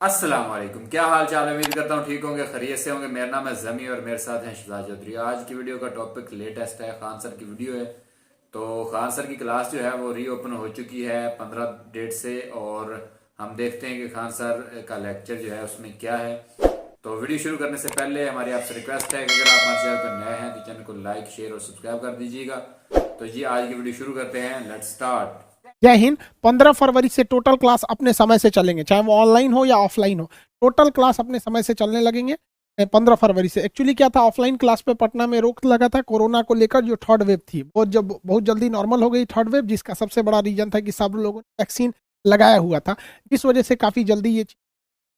अस्सलाम वालेकुम, क्या हाल चाल है। उम्मीद करता हूँ ठीक होंगे, खैरियत से होंगे। मेरा नाम है जमी और मेरे साथ हैं शहजाद चौधरी। आज की वीडियो का टॉपिक लेटेस्ट है, खान सर की वीडियो है। तो खान सर की क्लास जो है वो रीओपन हो चुकी है 15 डेट से, और हम देखते हैं कि खान सर का लेक्चर जो है उसमें क्या है। तो वीडियो शुरू करने से पहले हमारी आपसे रिक्वेस्ट है कि अगर आप हमारे चैनल पर नए हैं तो चैनल को लाइक, शेयर और सब्सक्राइब कर दीजिएगा। तो जी आज की वीडियो शुरू करते हैं, लेट्स स्टार्ट। जय हिंद। 15 फरवरी से टोटल क्लास अपने समय से चलेंगे, चाहे वो ऑनलाइन हो या ऑफलाइन हो। टोटल क्लास अपने समय से चलने लगेंगे 15 फरवरी से। एक्चुअली क्या था, ऑफलाइन क्लास पे पटना में रोक लगा था कोरोना को लेकर। जो थर्ड वेव थी वो जब बहुत जल्दी नॉर्मल हो गई थर्ड वेव, जिसका सबसे बड़ा रीजन था कि सब लोगों ने वैक्सीन लगाया हुआ था, इस वजह से काफ़ी जल्दी ये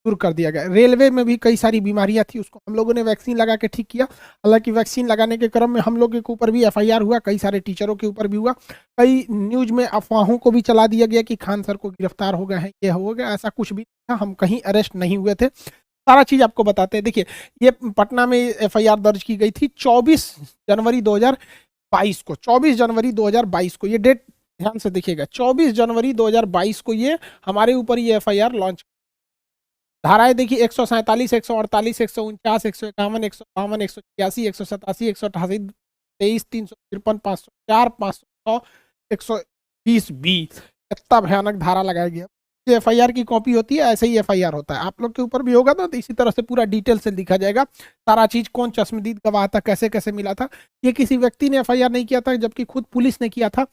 दूर कर दिया गया। रेलवे में भी कई सारी बीमारियां थी, उसको हम लोगों ने वैक्सीन लगा के ठीक किया। हालांकि वैक्सीन लगाने के क्रम में हम लोग के ऊपर भी एफआईआर हुआ, कई सारे टीचरों के ऊपर भी हुआ। कई न्यूज में अफवाहों को भी चला दिया गया कि खान सर को गिरफ्तार हो गए हैं, ये हो गया। ऐसा कुछ भी नहीं था, हम कहीं अरेस्ट नहीं हुए थे। सारा चीज आपको बताते हैं। देखिए, ये पटना में एफआईआर दर्ज की गई थी 24 जनवरी 2022 को। 24 जनवरी 2022 को ये डेट ध्यान से देखिएगा। 24 जनवरी 2022 को ये हमारे ऊपर ये एफआईआर लॉन्च। धाराएं देखिए, 147, 148, 149, 151, 152, 186, 187, 188, 23, 353, 504, 500, 120 बी। इतना भयानक धारा लगाया गया। ये एफआईआर की कॉपी होती है, ऐसे ही एफआईआर होता है। आप लोग के ऊपर भी होगा ना, तो इसी तरह से पूरा डिटेल से लिखा जाएगा सारा चीज, कौन चश्मदीद गवाह था, कैसे कैसे मिला था। ये किसी व्यक्ति ने एफआईआर नहीं किया था, जबकि खुद पुलिस ने किया था।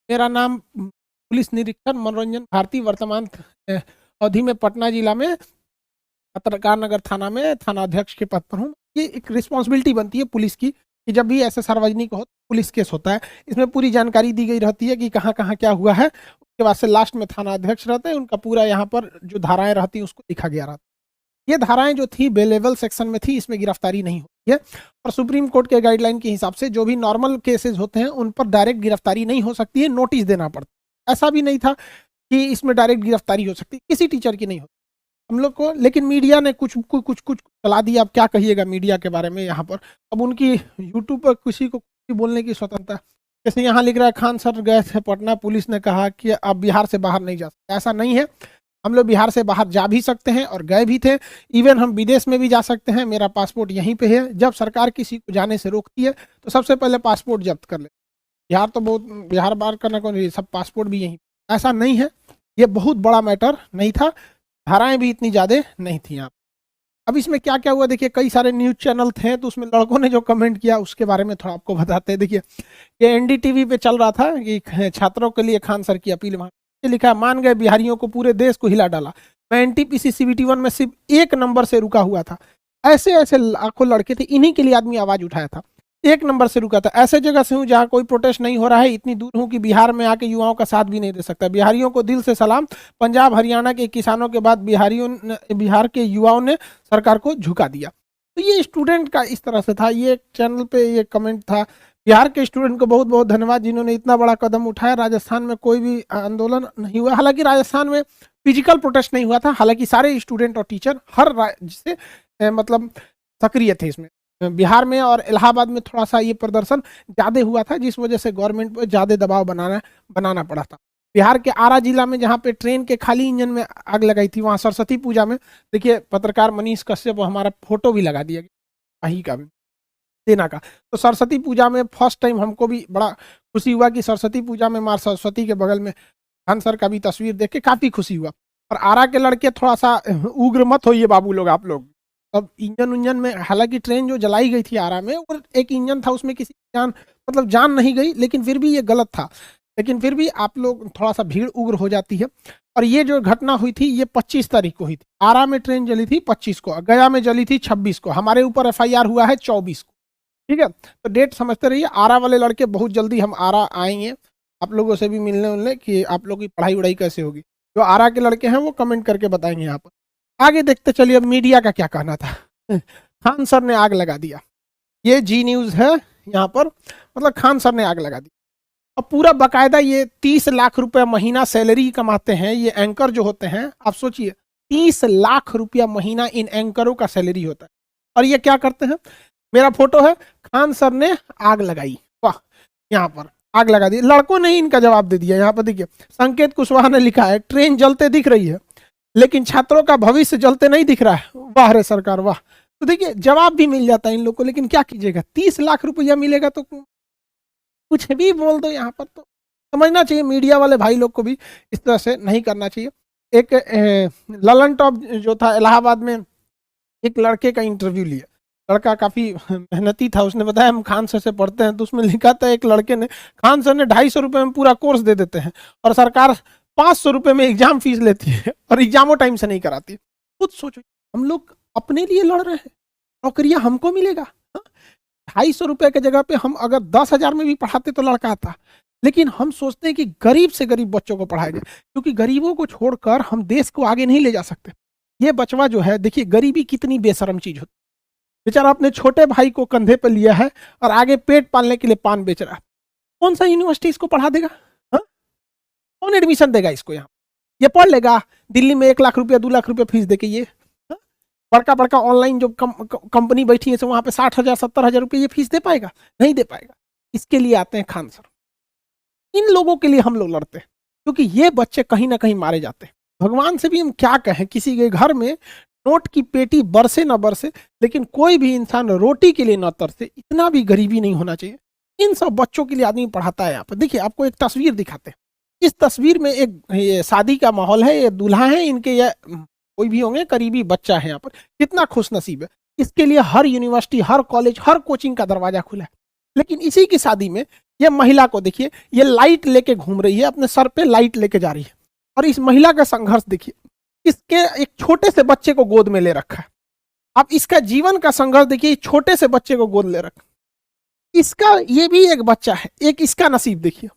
मेरा नाम पुलिस निरीक्षक मनोरंजन भारती, वर्तमान अवधि में पटना जिला में पत्रकार नगर थाना में थाना अध्यक्ष के पद पर हूँ। ये एक रिस्पॉन्सिबिलिटी बनती है पुलिस की कि जब भी ऐसे सार्वजनिक हो पुलिस केस होता है, इसमें पूरी जानकारी दी गई रहती है कि कहाँ कहाँ क्या हुआ है। उसके बाद से लास्ट में थाना अध्यक्ष रहते हैं, उनका पूरा यहाँ पर जो धाराएं रहती हैं उसको लिखा गया रहता है। ये धाराएं जो थी बेलेवल सेक्शन में थी, इसमें गिरफ्तारी नहीं होती है। और सुप्रीम कोर्ट के गाइडलाइन के हिसाब से जो भी नॉर्मल केसेस होते हैं उन पर डायरेक्ट गिरफ्तारी नहीं हो सकती है, नोटिस देना पड़ता है। ऐसा भी नहीं था कि इसमें डायरेक्ट गिरफ्तारी हो सकती, किसी टीचर की नहीं होती हम लोग को। लेकिन मीडिया ने कुछ कुछ कुछ कुछ चला दिया। अब क्या कहिएगा मीडिया के बारे में यहाँ पर। अब उनकी यूट्यूब पर किसी को कुछ भी बोलने की स्वतंत्रता। जैसे यहाँ लिख रहा है, खान सर गए थे पटना, पुलिस ने कहा कि आप बिहार से बाहर नहीं जा सकते। ऐसा नहीं है, हम लोग बिहार से बाहर जा भी सकते हैं और गए भी थे। इवन हम विदेश में भी जा सकते हैं, मेरा पासपोर्ट यहीं पे है। जब सरकार किसी को जाने से रोकती है तो सबसे पहले पासपोर्ट जब्त कर ले। बिहार तो बहुत, बिहार बाहर करना कौन, सब पासपोर्ट भी यहीं। ऐसा नहीं है, ये बहुत बड़ा मैटर नहीं था। धाराएं भी इतनी ज्यादा नहीं थी यहाँ। अब इसमें क्या क्या हुआ देखिए, कई सारे न्यूज चैनल थे, तो उसमें लड़कों ने जो कमेंट किया उसके बारे में थोड़ा आपको बताते हैं। देखिए, ये एनडीटीवी पे चल रहा था कि छात्रों के लिए खान सर की अपील। वहां लिखा है, मान गए बिहारियों को पूरे देश को हिला डाला। मैं एनटीपीसी CBT 1 में सिर्फ 1 नंबर से रुका हुआ था। ऐसे ऐसे लाखों लड़के थे, इन्हीं के लिए आदमी आवाज उठाया था। 1 नंबर से रुका था। ऐसे जगह से हूँ जहाँ कोई प्रोटेस्ट नहीं हो रहा है, इतनी दूर हूँ कि बिहार में आके युवाओं का साथ भी नहीं दे सकता। बिहारियों को दिल से सलाम। पंजाब हरियाणा के किसानों के बाद बिहार के युवाओं ने सरकार को झुका दिया। तो ये स्टूडेंट का इस तरह से था, ये चैनल पे ये कमेंट था। बिहार के स्टूडेंट को बहुत बहुत धन्यवाद जिन्होंने इतना बड़ा कदम उठाया। राजस्थान में कोई भी आंदोलन नहीं हुआ, हालांकि राजस्थान में फिजिकल प्रोटेस्ट नहीं हुआ था। हालांकि सारे स्टूडेंट और टीचर हर राज्य से मतलब सक्रिय थे इसमें। बिहार में और इलाहाबाद में थोड़ा सा ये प्रदर्शन ज्यादा हुआ था, जिस वजह से गवर्नमेंट पर ज्यादा दबाव बनाना पड़ा था। बिहार के आरा जिला में जहाँ पे ट्रेन के खाली इंजन में आग लगाई थी, वहाँ सरस्वती पूजा में देखिए पत्रकार मनीष कश्यप हमारा फोटो भी लगा दिया गया वही का भी, सेना का। तो सरस्वती पूजा में फर्स्ट टाइम हमको भी बड़ा खुशी हुआ कि सरस्वती पूजा में माँ सरस्वती के बगल में खान सर का भी तस्वीर देख के काफी खुशी हुआ। और आरा के लड़के थोड़ा सा उग्र मत होइए बाबू लोग, आप लोग। अब इंजन उंजन में, हालांकि ट्रेन जो जलाई गई थी आरा में, और एक इंजन था उसमें किसी की जान मतलब जान नहीं गई, लेकिन फिर भी ये गलत था। लेकिन फिर भी आप लोग थोड़ा सा भीड़ उग्र हो जाती है। और ये जो घटना हुई थी ये 25 तारीख को हुई थी। आरा में ट्रेन जली थी 25 को, गया में जली थी 26 को। हमारे ऊपर एफआईआर हुआ है 24 को। ठीक है, तो डेट समझते रहिए। आरा वाले लड़के बहुत जल्दी हम आरा आएंगे, आप लोगों से भी मिलने उलने कि आप लोग की पढ़ाई वढ़ाई कैसे होगी। जो आरा के लड़के हैं वो कमेंट करके बताएंगे यहाँ पर। आगे देखते चलिए, अब मीडिया का क्या कहना था। खान सर ने आग लगा दिया, ये जी न्यूज है यहाँ पर। मतलब खान सर ने आग लगा दी। अब पूरा बकायदा ये 30 लाख रुपया महीना सैलरी कमाते हैं ये एंकर जो होते हैं। आप सोचिए, 30 लाख रुपया महीना इन एंकरों का सैलरी होता है। और ये क्या करते हैं, मेरा फोटो है, खान सर ने आग लगाई, वाह, यहाँ पर आग लगा दी। लड़कों ने ही इनका जवाब दे दिया। यहाँ पर देखिए, संकेत कुशवाहा ने लिखा है, ट्रेन जलते दिख रही है। लेकिन छात्रों का भविष्य जलते नहीं दिख रहा है। वाह रे सरकार वाह। तो देखिए जवाब भी मिल जाता है इन लोग को, लेकिन क्या कीजिएगा, 30 लाख रुपया मिलेगा तो कुछ भी बोल दो यहाँ पर। तो समझना चाहिए मीडिया वाले भाई लोग को भी इस तरह से नहीं करना चाहिए। एक ललन टॉप जो था इलाहाबाद में, एक लड़के का इंटरव्यू लिया, लड़का काफी मेहनती था, उसने बताया हम खान सर से पढ़ते हैं, तो उसमें लिखा था एक लड़के ने, खान सर ने 250 रुपये में पूरा कोर्स दे देते हैं और सरकार 500 रुपये में एग्जाम फीस लेती है और एग्जामों टाइम से नहीं कराती। खुद सोचो, हम लोग अपने लिए लड़ रहे हैं, नौकरियां हमको मिलेगा। 250 रुपये की जगह पे हम अगर 10,000 में भी पढ़ाते तो लड़का आता, लेकिन हम सोचते हैं कि गरीब से गरीब बच्चों को पढ़ाया जाए, क्योंकि गरीबों को छोड़कर हम देश को आगे नहीं ले जा सकते। ये बचवा जो है, देखिए गरीबी कितनी बेशरम चीज होती है। बेचारा अपने छोटे भाई को कंधे पर लिया है और आगे पेट पालने के लिए पान बेच रहा है। कौन सा यूनिवर्सिटी इसको पढ़ा देगा? हा? कौन एडमिशन देगा इसको? यहाँ ये पढ़ लेगा दिल्ली में 1 लाख रुपया 2 लाख रुपया फीस देके, ये बड़का बड़का ऑनलाइन जो कंपनी बैठी है वहां पे 60,000 70,000 रुपये ये फीस दे पाएगा? नहीं दे पाएगा। इसके लिए आते हैं खान सर। इन लोगों के लिए हम लोग लड़ते हैं, क्योंकि ये बच्चे कहीं ना कहीं मारे जाते हैं। भगवान से भी हम क्या कहें, किसी के घर में नोट की पेटी बरसे ना बरसे, लेकिन कोई भी इंसान रोटी के लिए ना तरसे, इतना भी गरीबी नहीं होना चाहिए। इन सब बच्चों के लिए आदमी पढ़ाता है। यहाँ पर देखिए आपको एक तस्वीर दिखाते हैं। इस तस्वीर में एक ये शादी का माहौल है, ये दूल्हा है, इनके ये कोई भी होंगे करीबी बच्चा है यहाँ पर। कितना खुश नसीब है। इसके लिए हर यूनिवर्सिटी, हर कॉलेज, हर कोचिंग का दरवाजा खुला है। लेकिन इसी की शादी में ये महिला को देखिए, ये लाइट लेके घूम रही है, अपने सर पे लाइट लेके जा रही है। और इस महिला का संघर्ष देखिए, इसके एक छोटे से बच्चे को गोद में ले रखा है। अब इसका जीवन का संघर्ष देखिए, छोटे से बच्चे को गोद ले रखा। इसका ये भी एक बच्चा है, एक इसका नसीब देखिए,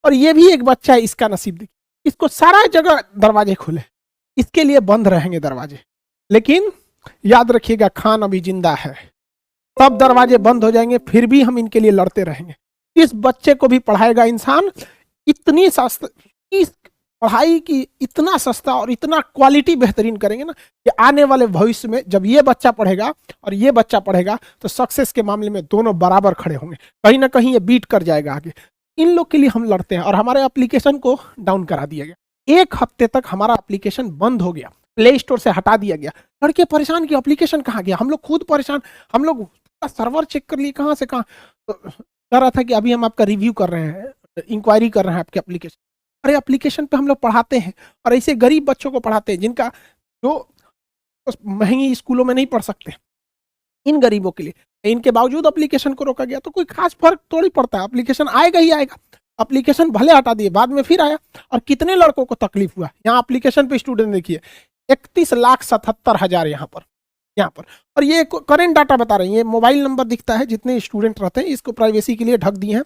और ये भी एक बच्चा है, इसका नसीब देखिए। इसको सारा जगह दरवाजे खुले, इसके लिए बंद रहेंगे दरवाजे। लेकिन याद रखिएगा, खान अभी जिंदा है, तब दरवाजे बंद हो जाएंगे, फिर भी हम इनके लिए लड़ते रहेंगे। इस बच्चे को भी पढ़ाएगा इंसान। इतनी सस्ता, इस पढ़ाई की इतना सस्ता और इतना क्वालिटी बेहतरीन करेंगे ना कि आने वाले भविष्य में जब ये बच्चा पढ़ेगा और ये बच्चा पढ़ेगा तो सक्सेस के मामले में दोनों बराबर खड़े होंगे। कहीं ना कहीं ये बीट कर जाएगा आगे। इन लोग के लिए हम लड़ते हैं। और हमारे एप्लीकेशन को डाउन करा दिया गया। 1 हफ्ते तक हमारा एप्लीकेशन बंद हो गया, प्ले स्टोर से हटा दिया गया। लड़के परेशान कि एप्लीकेशन कहाँ गया, हम लोग खुद परेशान। हम लोग सर्वर चेक कर लिए, कहाँ से कहाँ। तो कह रहा था कि अभी हम आपका रिव्यू कर रहे हैं, इंक्वायरी कर रहे हैं आपके एप्लीकेशन। अरे एप्लीकेशन पे हम लोग पढ़ाते हैं, और ऐसे गरीब बच्चों को पढ़ाते हैं जिनका जो महंगी स्कूलों में नहीं पढ़ सकते। इन गरीबों के लिए, इनके बावजूद एप्लीकेशन को रोका गया। तो कोई खास फर्क थोड़ी पड़ता है, एप्लीकेशन आएगा ही आएगा। एप्लीकेशन भले हटा दिए, बाद में फिर आया। और कितने लड़कों को तकलीफ हुआ। यहाँ एप्लीकेशन पे स्टूडेंट देखिए, 31,77,000 यहाँ पर। और ये करेंट डाटा बता रहे हैं, ये मोबाइल नंबर दिखता है जितने स्टूडेंट रहते हैं, इसको प्राइवेसी के लिए ढक दिए हैं।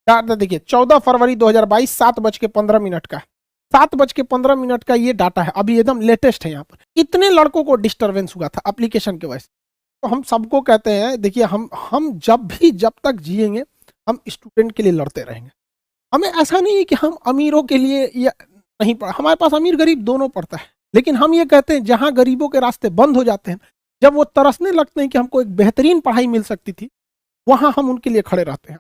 डाटा देखिए 14 फरवरी 2022 7:15 का 7:15 का ये डाटा है, अभी एकदम लेटेस्ट है। यहाँ पर इतने लड़कों को डिस्टर्बेंस हुआ था एप्लीकेशन के वजह से। तो हम सबको कहते हैं, देखिए हम जब तक जिएंगे हम स्टूडेंट के लिए लड़ते रहेंगे। हमें ऐसा नहीं है कि हम अमीरों के लिए या नहीं पढ़ा, हमारे पास अमीर गरीब दोनों पढ़ता है। लेकिन हम ये कहते हैं जहां गरीबों के रास्ते बंद हो जाते हैं, जब वो तरसने लगते हैं कि हमको एक बेहतरीन पढ़ाई मिल सकती थी, वहां हम उनके लिए खड़े रहते हैं।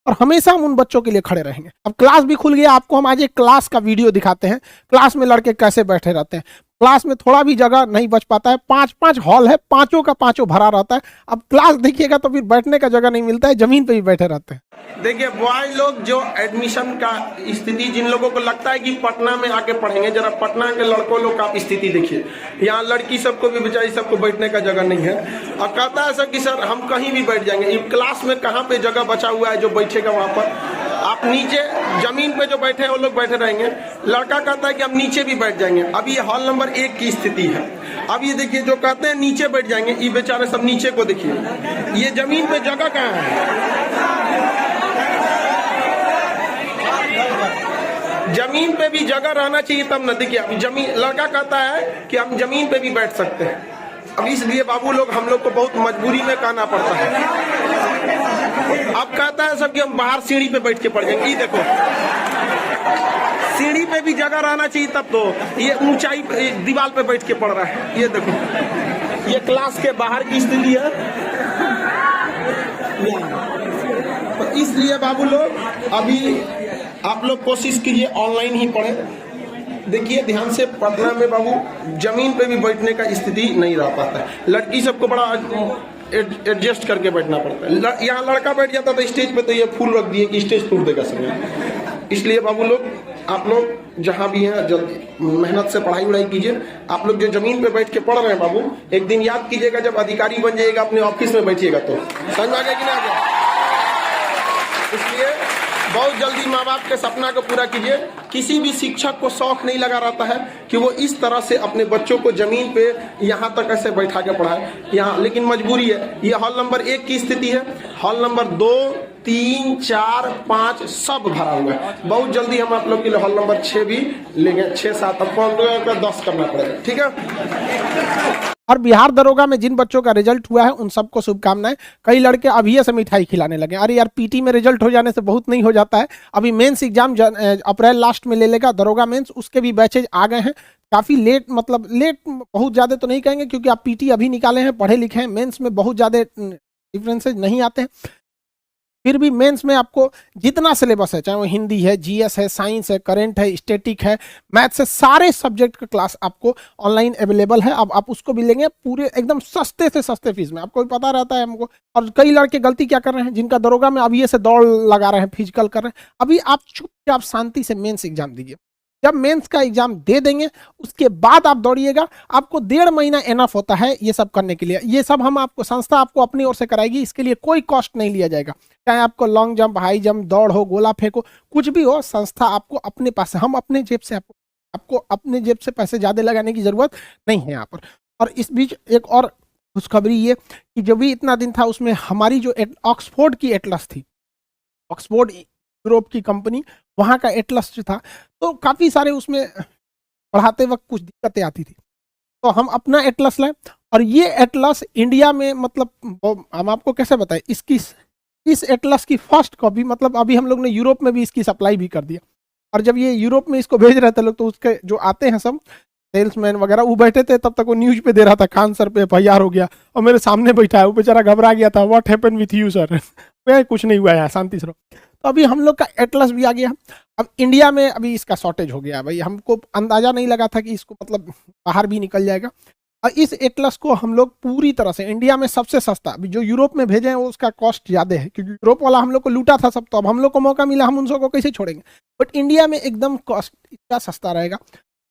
और हमेशा हम उन बच्चों के लिए खड़े रहेंगे। अब क्लास भी खुल गया, आपको हम आज एक क्लास का वीडियो दिखाते हैं। क्लास में लड़के कैसे बैठे रहते हैं। क्लास में थोड़ा भी जगह नहीं बच पाता है, 5-5 हॉल है, पांचों का पांचों भरा रहता है। अब क्लास देखिएगा तो फिर बैठने का जगह नहीं मिलता है, जमीन पे भी बैठे रहते हैं। देखिए बॉय लोग जो एडमिशन का स्थिति, जिन लोगों को लगता है कि पटना में आके पढ़ेंगे, जरा पटना के लड़कों लोग का स्थिति देखिए। यहाँ लड़की सबको भी बेचारी सबको बैठने का जगह नहीं है। और कहता है सर कि सर हम कहीं भी बैठ जाएंगे। क्लास में कहाँ पे जगह बचा हुआ है जो बैठेगा वहाँ पर? आप नीचे जमीन पे जो बैठे हैं वो लोग बैठे रहेंगे। लड़का कहता है कि हम नीचे भी बैठ जाएंगे। अब ये हॉल नंबर 1 की स्थिति है। अब ये देखिए जो कहते हैं नीचे बैठ जाएंगे, ये बेचारे सब नीचे को देखिए, ये जमीन पे जगह कहाँ है? जमीन पे भी जगह रहना चाहिए तब न। देखिए अभी जमीन, लड़का कहता है कि हम जमीन पे भी बैठ सकते हैं। अब इसलिए बाबू लोग हम लोग को बहुत मजबूरी में कहना पड़ता है। अब कहता है सब कि हम बाहर सीढ़ी पे बैठ के पढ़ जाएंगे। देखो सीढ़ी पे भी जगह रहना चाहिए तब तो। ये ऊंचाई दीवार पे बैठ के पढ़ रहा है। ये देखो, ये क्लास के बाहर की स्थिति है। तो इसलिए बाबू लोग अभी आप लोग कोशिश कीजिए ऑनलाइन ही पढ़े। देखिए ध्यान से, पटना में बाबू जमीन पे भी बैठने का स्थिति नहीं रह पाता है। लड़की सबको बड़ा एडजस्ट करके बैठना पड़ता है। यहाँ लड़का बैठ जाता था स्टेज पे तो ये फूल रख दिए कि स्टेज टूट देगा समय। इसलिए बाबू लोग, आप लोग जहाँ भी हैं जल्दी मेहनत से पढ़ाई वढ़ाई कीजिए। आप लोग जो जमीन पे बैठ के पढ़ रहे हैं बाबू, एक दिन याद कीजिएगा जब अधिकारी बन जाइएगा अपने ऑफिस में बैठिएगा तो समझ आ गया कि नहीं आ गया। इसलिए बहुत जल्दी माँ बाप के सपना को पूरा कीजिए। किसी भी शिक्षक को शौक नहीं लगा रहता है कि वो इस तरह से अपने बच्चों को जमीन पे यहाँ तक ऐसे बैठा के पढ़ाए यहाँ, लेकिन मजबूरी है। ये हॉल नंबर 1 की स्थिति है। हॉल नंबर 2, 3, 4, 5 सब भरा हुआ है। बहुत जल्दी हम आप लोग के लिए हॉल नंबर 6 भी लेंगे। 6, 7 अब 10 करना पड़ेगा, ठीक है। और बिहार दरोगा में जिन बच्चों का रिजल्ट हुआ है उन सबको शुभकामनाएं। कई लड़के अभी से मिठाई खिलाने लगे। अरे यार, पीटी में रिजल्ट हो जाने से बहुत नहीं हो जाता है। अभी मेंस एग्जाम अप्रैल लास्ट में ले लेगा दरोगा मेंस, उसके भी बैचेज आ गए हैं। काफ़ी लेट, मतलब लेट बहुत ज़्यादा तो नहीं कहेंगे क्योंकि आप पीटी अभी निकाले हैं, पढ़े लिखे हैं। मेंस में बहुत ज़्यादा डिफरेंसेज नहीं आते हैं। फिर भी मेंस में आपको जितना सिलेबस है, चाहे वो हिंदी है, जीएस है, साइंस है, करंट है, स्टैटिक है, मैथ्स है, सारे सब्जेक्ट का क्लास आपको ऑनलाइन अवेलेबल है। अब आप उसको भी लेंगे पूरे एकदम सस्ते से सस्ते फीस में। आपको भी पता रहता है हमको। और कई लड़के गलती क्या कर रहे हैं, जिनका दरोगा में अभी से दौड़ लगा रहे हैं, फिजिकल कर रहे हैं, अभी आप चुपचाप शांति से मेंस एग्जाम दीजिए। जब मेंस का एग्जाम दे देंगे उसके बाद आप दौड़िएगा। आपको 1.5 महीना एनफ होता है ये सब करने के लिए। ये सब हम आपको, संस्था आपको अपनी ओर से कराएगी। इसके लिए कोई कॉस्ट नहीं लिया जाएगा। चाहे आपको लॉन्ग जंप, हाई जंप, दौड़ हो, गोला फेंक हो, कुछ भी हो, संस्था आपको अपने पास से, हम अपने जेब से आपको अपने जेब से पैसे ज़्यादा लगाने की जरूरत नहीं है यहाँ पर। और इस बीच एक और खुशखबरी ये कि जो भी इतना दिन था उसमें हमारी जो ऑक्सफोर्ड की एटलस थी, ऑक्सफोर्ड यूरोप की कंपनी, वहाँ का एटलस जो था, तो काफ़ी सारे उसमें पढ़ाते वक्त कुछ दिक्कतें आती थी। तो हम अपना एटलस लाए और ये एटलस इंडिया में, मतलब हम आपको कैसे बताएं, इस एटलस की फर्स्ट कॉपी, मतलब अभी हम लोग ने यूरोप में भी इसकी सप्लाई भी कर दिया। और जब ये यूरोप में इसको भेज रहे थे लोग, तो उसके जो आते हैं सब सेल्समैन वगैरह, वो बैठे थे, तब तक वो न्यूज पे दे रहा था खान सर पे FIR हो गया, और मेरे सामने बैठा है, वो बेचारा घबरा गया था। What happened with you sir? कुछ नहीं हुआ है, शांति से रहो। तो अभी हम लोग का एटलस भी आ गया। अब इंडिया में अभी इसका शॉर्टेज हो गया भाई। हमको अंदाजा नहीं लगा था कि इसको मतलब बाहर भी निकल जाएगा। और इस एटलस को हम लोग पूरी तरह से इंडिया में सबसे सस्ता, अभी जो यूरोप में भेजे हैं वो उसका कॉस्ट ज़्यादा है क्योंकि यूरोप वाला हम लोग को लूटा था सब। तो अब हम लोग को मौका मिला, हम उन सबको कैसे छोड़ेंगे। बट इंडिया में एकदम कॉस्ट इतना सस्ता रहेगा।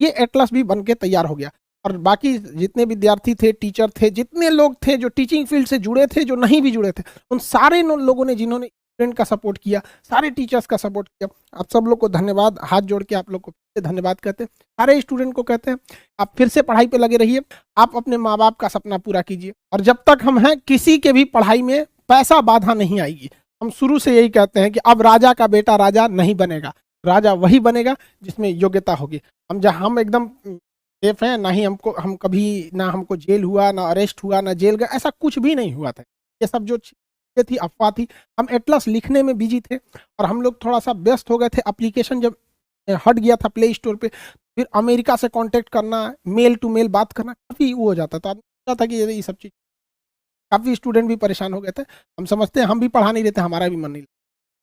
ये एटलस भी बन के तैयार हो गया। और बाकी जितने विद्यार्थी थे, टीचर थे, जितने लोग थे जो टीचिंग फील्ड से जुड़े थे, जो नहीं भी जुड़े थे, उन सारे लोगों ने जिन्होंने स्टूडेंट का सपोर्ट किया, सारे टीचर्स का सपोर्ट किया, आप सब लोग को धन्यवाद। हाथ जोड़ के आप लोग को धन्यवाद कहते हैं। सारे स्टूडेंट को कहते हैं आप फिर से पढ़ाई पे लगे रहिए। आप अपने माँ बाप का सपना पूरा कीजिए। और जब तक हम हैं, किसी के भी पढ़ाई में पैसा बाधा नहीं आएगी। हम शुरू से यही कहते हैं कि अब राजा का बेटा राजा नहीं बनेगा। राजा वही बनेगा जिसमें योग्यता होगी। हम एकदम सेफ हैं, ना ही हम कभी, ना हमको जेल हुआ, ना अरेस्ट हुआ, ना जेल गए, ऐसा कुछ भी नहीं हुआ था। ये सब जो थी अफवाह थी। हम एटलस लिखने में बिजी थे और हम लोग थोड़ा सा व्यस्त हो गए थे। एप्लीकेशन जब हट गया था प्ले स्टोर पे, फिर अमेरिका से कांटेक्ट करना, मेल टू मेल बात करना काफ़ी वो हो जाता था। था कि ये सब चीज़, काफ़ी स्टूडेंट भी परेशान हो गए थे। हम समझते हैं, हम भी पढ़ा नहीं रहे थे, हमारा भी मन नहीं।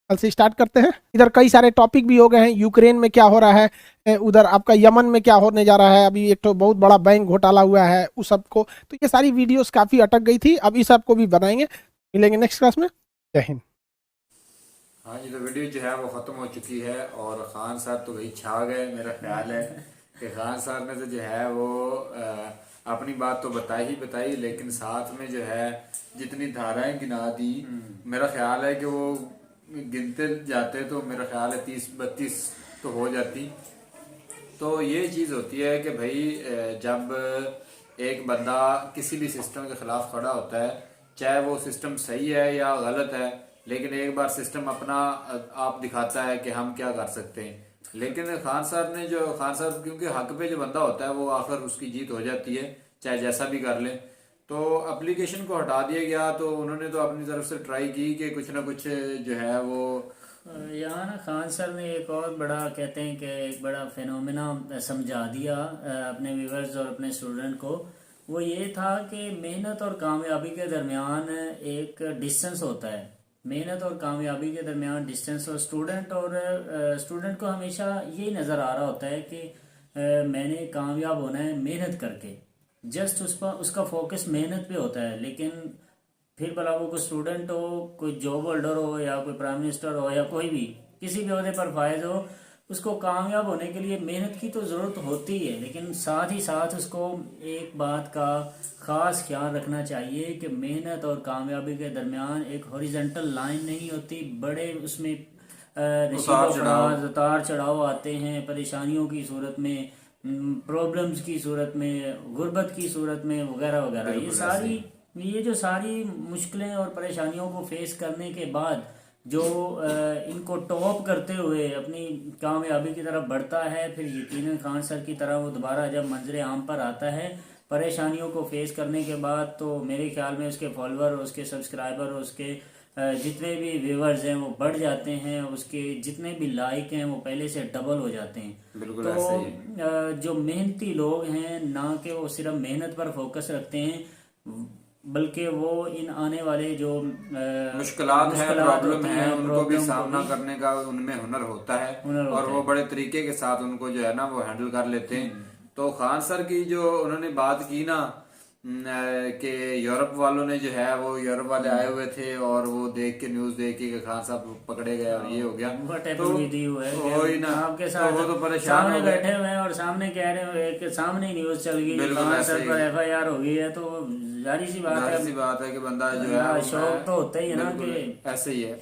कल से स्टार्ट करते हैं। इधर कई सारे टॉपिक भी हो गए हैं। यूक्रेन में क्या हो रहा है, उधर आपका यमन में क्या होने जा रहा है, अभी एक तो बहुत बड़ा बैंक घोटाला हुआ है, उस सब को। तो ये सारी वीडियोस काफ़ी अटक गई थी, अब इस सब को भी बनाएंगे। मिलेंगे नेक्स्ट क्लास में। जय हिंद। हाँ जी, तो वीडियो जो है वो ख़त्म हो चुकी है और खान साहब तो भाई छा गए। मेरा ख्याल है कि खान साहब ने तो जो है वो अपनी बात तो बताई, लेकिन साथ में जो है जितनी धाराएं गिना दी, मेरा ख्याल है कि वो गिनते जाते तो मेरा ख्याल है 30-32 तो हो जाती। तो ये चीज़ होती है कि भाई जब एक बंदा किसी भी सिस्टम के खिलाफ खड़ा होता है, चाहे वो सिस्टम सही है या गलत है, लेकिन एक बार सिस्टम अपना आप दिखाता है कि हम क्या कर सकते हैं। लेकिन खान साहब क्योंकि हक पे जो बंदा होता है वो आखिर उसकी जीत हो जाती है, चाहे जैसा भी कर ले। तो एप्लीकेशन को हटा दिया गया, तो उन्होंने तो अपनी तरफ से ट्राई की कि कुछ ना कुछ जो है वो यहाँ ना खान सर ने एक और बड़ा, कहते हैं कि एक बड़ा फिनोमेना समझा दिया अपने व्यूअर्स और अपने स्टूडेंट को। वो ये था कि मेहनत और कामयाबी के दरमियान एक डिस्टेंस होता है। मेहनत और कामयाबी के दरमियान डिस्टेंस, और स्टूडेंट को हमेशा यही नज़र आ रहा होता है कि मैंने कामयाब होना है मेहनत करके, जस्ट उसका फोकस मेहनत पे होता है। लेकिन फिर भला वो कोई स्टूडेंट हो, कोई जॉब होल्डर हो, या कोई प्राइम मिनिस्टर हो, या कोई भी किसी भी ओहदे पर फायज हो, उसको कामयाब होने के लिए मेहनत की तो ज़रूरत होती है, लेकिन साथ ही साथ उसको एक बात का ख़ास ख्याल रखना चाहिए कि मेहनत और कामयाबी के दरमियान एक हॉरिजेंटल लाइन नहीं होती। बड़े उसमें उतार चढ़ाव आते हैं, परेशानियों की सूरत में, प्रॉब्लम्स की सूरत में, गुर्बत की सूरत में, वगैरह वगैरह। ये जो सारी मुश्किलें और परेशानियों को फेस करने के बाद जो इनको टॉप करते हुए अपनी कामयाबी की तरफ बढ़ता है, फिर यकीनन खान सर की तरह वो दोबारा जब मंजरे आम पर आता है परेशानियों को फेस करने के बाद, तो मेरे ख्याल में उसके फॉलोअर, उसके सब्सक्राइबर, उसके जितने भी व्यूअर्स हैं वो बढ़ जाते हैं, उसके जितने भी लाइक हैं वो पहले से डबल हो जाते हैं। बिल्कुल तो ऐसे ही। जो मेहनती लोग हैं, ना कि वो सिर्फ मेहनत पर फोकस रखते हैं, बल्कि वो इन आने वाले जो मुश्किलात है, प्रॉब्लम है, उनको भी सामना करने का उनमें हुनर होता है, और वो बड़े तरीके के साथ उनको जो है ना वो हैंडल कर लेते हैं। तो खान सर की जो उन्होंने बात की ना कि यूरोप वालों ने जो है वो यूरोप वाले आए हुए थे और वो देख के न्यूज देख के खान साहब पकड़े गए और ये हो गया, तो वही ना, आपके साथ तो वो तो परेशान सामने हो गए, बैठे हुए हैं और सामने कह रहे हुए कि सामने ही न्यूज चल गई, खान सर पर FIR हो गई है, तो जारी सी बात है कि बंदा जो है शौक तो होता ही है ना कि ऐसे ही है।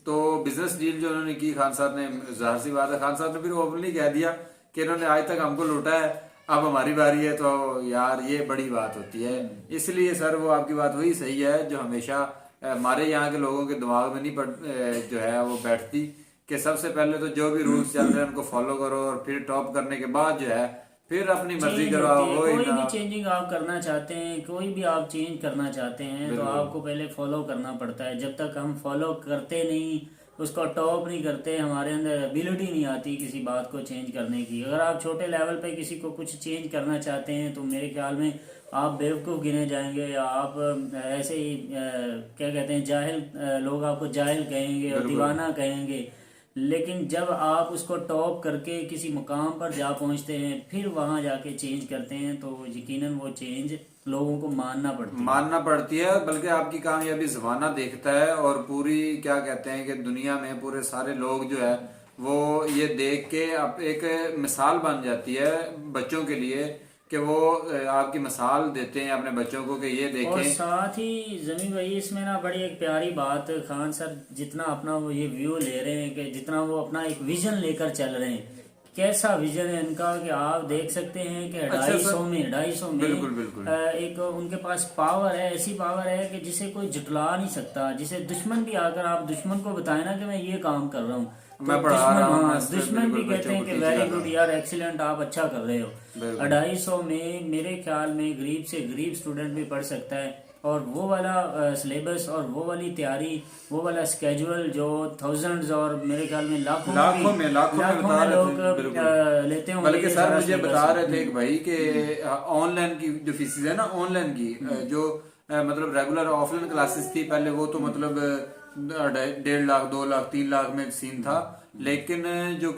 तो बिजनेस डील जो उन्होंने की खान साहब ने, जाहिर सी बात है खान साहब ने फिर ओपनली कह दिया कि इन्होंने आज तक हमको लूटा है, अब हमारी बारी है, तो यार ये बड़ी बात होती है। इसलिए सर वो आपकी बात वही सही है जो हमेशा हमारे यहाँ के लोगों के दिमाग में नहीं जो है वो बैठती, कि सबसे पहले तो जो भी रूल्स चल रहे हैं उनको फॉलो करो, और फिर टॉप करने के बाद जो है फिर अपनी मर्जी करवाओ। कोई भी चेंजिंग आप करना चाहते हैं, कोई भी आप चेंज करना चाहते हैं, तो आपको पहले फॉलो करना पड़ता है। जब तक हम फॉलो करते नहीं, उसको टॉप नहीं करते, हमारे अंदर एबिलिटी नहीं आती किसी बात को चेंज करने की। अगर आप छोटे लेवल पे किसी को कुछ चेंज करना चाहते हैं तो मेरे ख्याल में आप बेवकूफ़ गिने जाएंगे, या आप ऐसे ही क्या कहते हैं, जाहिल, लोग आपको जाहिल कहेंगे और दीवाना कहेंगे। लेकिन जब आप उसको टॉप करके किसी मुकाम पर जा पहुंचते हैं, फिर वहां जाके चेंज करते हैं, तो यकीनन वो चेंज लोगों को मानना पड़ती है। बल्कि आपकी कामयाबी ज़माना देखता है, और पूरी क्या कहते हैं कि दुनिया में पूरे सारे लोग जो है वो ये देख के अब एक मिसाल बन जाती है बच्चों के लिए, कि वो आपकी मिसाल देते हैं अपने बच्चों को कि ये देखें। और साथ ही जमीन भाई इसमें ना बड़ी एक प्यारी बात, खान सर जितना अपना वो ये व्यू ले रहे हैं, कि जितना वो अपना एक विजन लेकर चल रहे हैं, कैसा विजन है इनका कि आप देख सकते हैं कि 250 में बिल्कुल एक उनके पास पावर है, ऐसी पावर है कि जिसे कोई जुटला नहीं सकता। जिसे दुश्मन भी आकर आप दुश्मन को बताए ना कि मैं ये काम कर रहा हूँ, मैं पढ़ा रहा हूँ, दुश्मन भी कहते हैं कि वेरी गुड यार, एक्सीलेंट, आप अच्छा कर रहे हो। 250 में मेरे ख्याल में गरीब से गरीब स्टूडेंट भी पढ़ सकता है, और वो वाला सिलेबस और वो वाली तैयारी, वो वाला स्केड्यूल जो थाउजेंड्स और मेरे ख्याल में लाखों में लोग लेते होंगे। बल्कि सर मुझे बता रहे थे भाई कि ऑनलाइन की जो फीस है ना, ऑनलाइन की जो मतलब रेगुलर ऑफलाइन क्लासेस थी पहले, वो तो मतलब 1.5 लाख 2 लाख 3 लाख में सीन था, लेकिन जो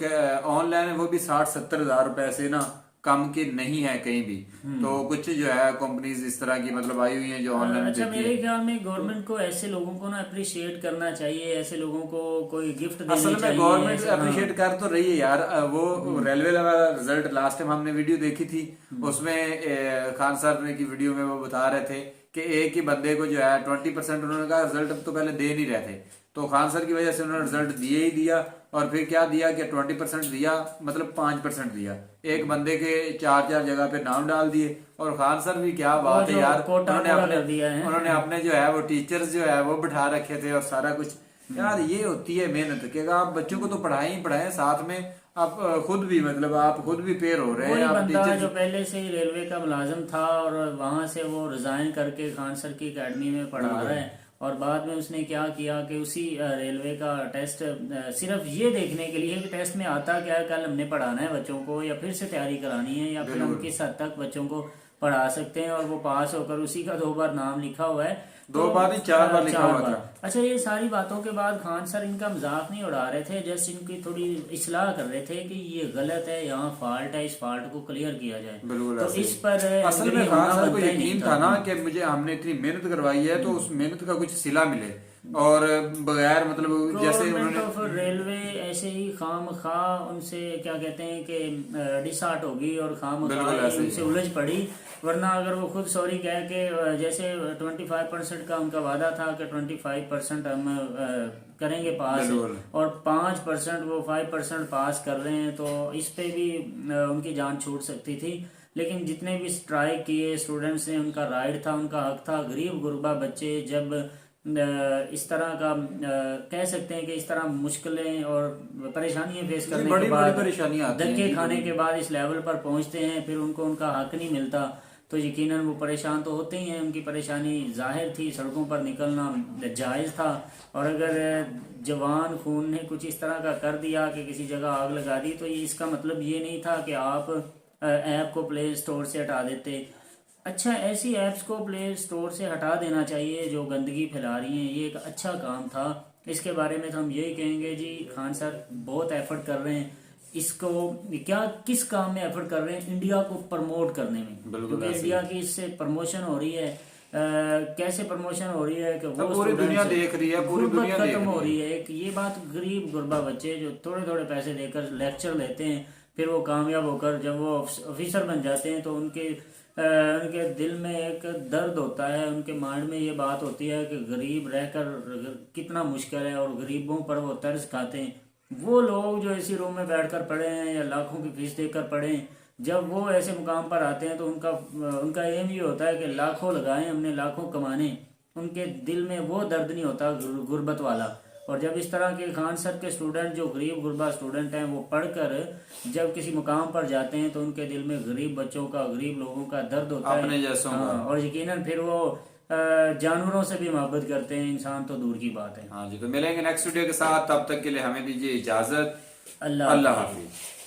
ऑनलाइन है वो भी 60-70 हजार रुपए से ना कम की नहीं है कहीं भी। तो कुछ जो है कंपनीज इस तरह की मतलब आई हुई हैं जो ऑनलाइन। अच्छा, मेरे ख्याल में गवर्नमेंट को ऐसे लोगों को ना अप्रिशिएट करना चाहिए, ऐसे लोगों को कोई गिफ्ट देना चाहिए। असल में गवर्नमेंट अप्रिशिएट कर तो रही है यार। वो रेलवे वाला रिजल्ट लास्ट टाइम हमने वीडियो देखी थी, उसमें खान सर ने की वीडियो में वो बता रहे थे कि एक ही बंदे को जो है 20% उन्होंने कहा रिजल्ट तो पहले दे नहीं रहे थे, तो खान सर की वजह से उन्होंने रिजल्ट दिए ही दिया, और फिर क्या दिया कि 20% दिया, मतलब 5% दिया, एक बंदे के 4 जगह पे नाम डाल दिए। और खान सर भी क्या बात है यार, उन्होंने अपने जो है वो टीचर्स जो है वो बिठा रखे थे और सारा कुछ। यार ये होती है मेहनत कि आप बच्चों को तो पढ़ाएं ही पढ़ाएं, साथ में आप खुद भी मतलब आप खुद भी पेयर हो रहे हैं। आप बंदा जो पहले से ही रेलवे का मुलाजिम था और वहां से वो रिजाइन करके खान सर की एकेडमी में पढ़ा रहा है, और बाद में उसने क्या किया कि उसी रेलवे का टेस्ट सिर्फ ये देखने के लिए कि टेस्ट में आता क्या है, कल हमने पढ़ाना है बच्चों को, या फिर से तैयारी करानी है, या फिर हम किस हद तक बच्चों को पढ़ा सकते हैं और वो पास होकर उसी का 2 बार नाम लिखा हुआ है। 2 बार नहीं 4 बार लिखा हुआ था। अच्छा, ये सारी बातों के बाद खान सर इनका मजाक नहीं उड़ा रहे थे, जस्ट इनकी थोड़ी इस्लाह कर रहे थे कि ये गलत है, यहाँ फॉल्ट है, इस फॉल्ट को क्लियर किया जाए। बिल्कुल तो ऐसे इस पर असल में agree खान होना सर को बनता ही यकीन नहीं था ना कि मुझे हमने इतनी मेहनत करवाई है तो उस मेहनत का कुछ सिला मिले, और बगैर मतलब जैसे गवर्नमेंट उन्होंने ऑफ रेलवे ऐसे ही खाम खा उनसे क्या कहते हैं कि डिसार्ट होगी और खाम बिल्कुल खा ऐसे ही उनसे है। उलझ पड़ी। वरना अगर वो खुद सॉरी कह के जैसे 25% का उनका वादा था कि 25% हम करेंगे पास, बिल्कुल। और 5% वो 5% पास कर रहे हैं, तो इस पे भी उनकी जान छूट सकती थी। लेकिन जितने भी स्ट्राइक किए स्टूडेंट्स ने, उनका राइट था, उनका हक था। गरीब गुरबा बच्चे जब इस तरह का कह सकते हैं कि इस तरह मुश्किलें और परेशानियां फेस करने बड़ी के बड़ी बाद, परेशानियां आती हैं धक्के जी, खाने बड़ी। के बाद इस लेवल पर पहुंचते हैं, फिर उनको उनका हक नहीं मिलता, तो यकीनन वो परेशान तो होते ही हैं। उनकी परेशानी जाहिर थी, सड़कों पर निकलना जायज़ था। और अगर जवान खून ने कुछ इस तरह का कर दिया कि किसी जगह आग लगा दी, तो ये इसका मतलब ये नहीं था कि आप ऐप को प्ले स्टोर से हटा देते। अच्छा, ऐसी ऐप्स को प्ले स्टोर से हटा देना चाहिए जो गंदगी फैला रही हैं, ये एक अच्छा काम था। इसके बारे में तो हम यही कहेंगे जी, खान सर बहुत एफर्ट कर रहे हैं इसको, क्या किस काम में एफर्ट कर रहे हैं, इंडिया को प्रमोट करने में, बिल्कुल क्योंकि ऐसे इंडिया की इससे प्रमोशन हो रही है। कैसे प्रमोशन हो रही है कि वो पूरी students- दुनिया देख रही है, पूरी गुर्बत दुनिया देख खत्म रही हो है। रही है। एक ये बात, गरीब गुरबा बच्चे जो थोड़े थोड़े पैसे देकर लेक्चर लेते हैं, फिर वो कामयाब होकर जब वो ऑफिसर बन जाते हैं तो उनके दिल में एक दर्द होता है, उनके माइंड में ये बात होती है कि गरीब रहकर कितना मुश्किल है, और गरीबों पर वो तरस खाते हैं। वो लोग जो इसी रूम में बैठकर पढ़े हैं या लाखों की फीस देकर पढ़े हैं, जब वो ऐसे मुकाम पर आते हैं तो उनका एम ये होता है कि लाखों लगाएं, हमने लाखों कमाने। उनके दिल में वो दर्द नहीं होता गुर्बत वाला। और जब इस तरह के खान सर के स्टूडेंट, जो गरीब गुरबा स्टूडेंट हैं, वो पढ़कर जब किसी मुकाम पर जाते हैं तो उनके दिल में गरीब बच्चों का, गरीब लोगों का दर्द होता है, अपने जैसों का। और यकीनन फिर वो जानवरों से भी मोहब्बत करते हैं, इंसान तो दूर की बात है। हाँ जी, तो मिलेंगे नेक्स्ट वीडियो के साथ, तब तक के लिए हमें दीजिए इजाजत। अल्लाह अल्लाह हाफिज।